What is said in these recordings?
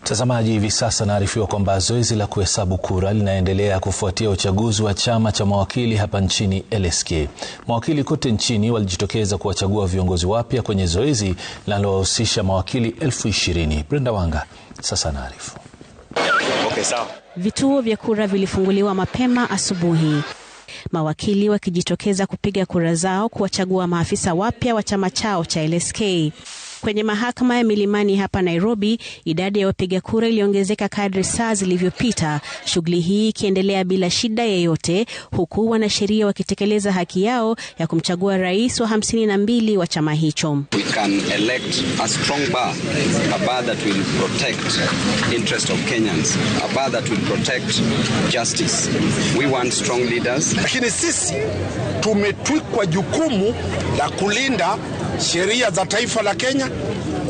Mtazamaji, hivi sasa naarifiwa kwamba zoezi la kuhesabu kura linaendelea kufuatia uchaguzi wa chama cha mawakili hapa nchini LSK. Mawakili kote nchini walijitokeza kuwachagua viongozi wapya kwenye zoezi linalowahusisha mawakili 20,000. Brenda Wanga sasa naarifu. Okay, sawa. Vituo vya kura vilifunguliwa mapema asubuhi. Mawakili wakijitokeza kupiga kura zao kuwachagua maafisa wapya wa chama chao cha LSK. Kwenye mahakama ya Milimani hapa Nairobi, idadi ya wapiga kura iliongezeka kadri saa zilivyopita, shughuli hii ikiendelea bila shida yoyote, huku wanasheria wakitekeleza haki yao ya kumchagua rais wa 52 wa chama hicho. We can elect a strong bar, a bar that will protect interest of Kenyans, a bar that will protect justice. We want strong leaders. Lakini sisi tumetwikwa jukumu la kulinda sheria za taifa la Kenya,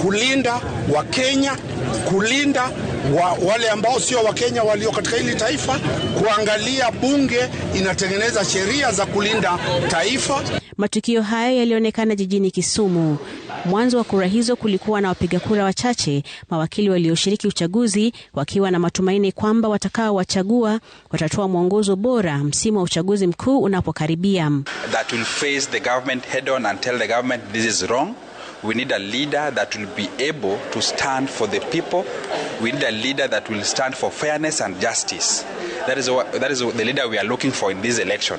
kulinda wa Kenya, kulinda wale ambao sio wa Kenya walio katika hili taifa, kuangalia bunge inatengeneza sheria za kulinda taifa. Matukio hayo yalionekana jijini Kisumu. Mwanzo wa kura hizo kulikuwa na wapiga kura wachache, mawakili walioshiriki uchaguzi wakiwa na matumaini kwamba watakao wachagua watatoa mwongozo bora msimu wa uchaguzi mkuu unapokaribia. That will face the government head on and tell the government this is wrong. We need a leader that will be able to stand for the people. We need a leader that will stand for fairness and justice. That is the leader we are looking for in this election.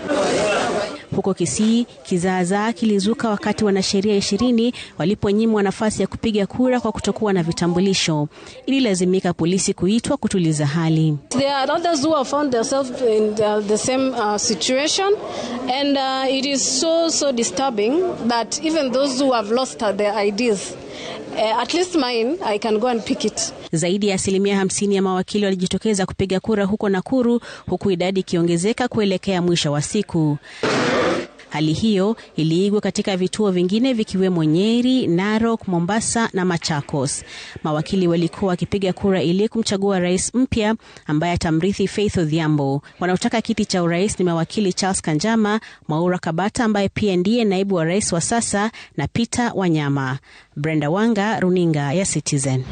Huko Kisii, kizaazaa kilizuka wakati wanasheria 20 waliponyimwa nafasi ya kupiga kura kwa kutokuwa na vitambulisho. Ililazimika polisi kuitwa kutuliza hali. There are others who have found themselves in the same situation, and it is so disturbing that even those who have lost their IDs, at least mine, I can go and pick it. Zaidi ya 50% ya mawakili walijitokeza kupiga kura huko Nakuru, huku idadi ikiongezeka kuelekea mwisho wa siku. Hali hiyo iliigwa katika vituo vingine vikiwemo Nyeri, Narok, Mombasa na Machakos. Mawakili walikuwa wakipiga kura ili kumchagua rais mpya ambaye atamrithi Faith Odhiambo. Wanaotaka kiti cha urais ni mawakili Charles Kanjama, Mwaura Kabata ambaye pia ndiye naibu wa rais wa sasa, na Peter Wanyama. Brenda Wanga, Runinga ya Citizen.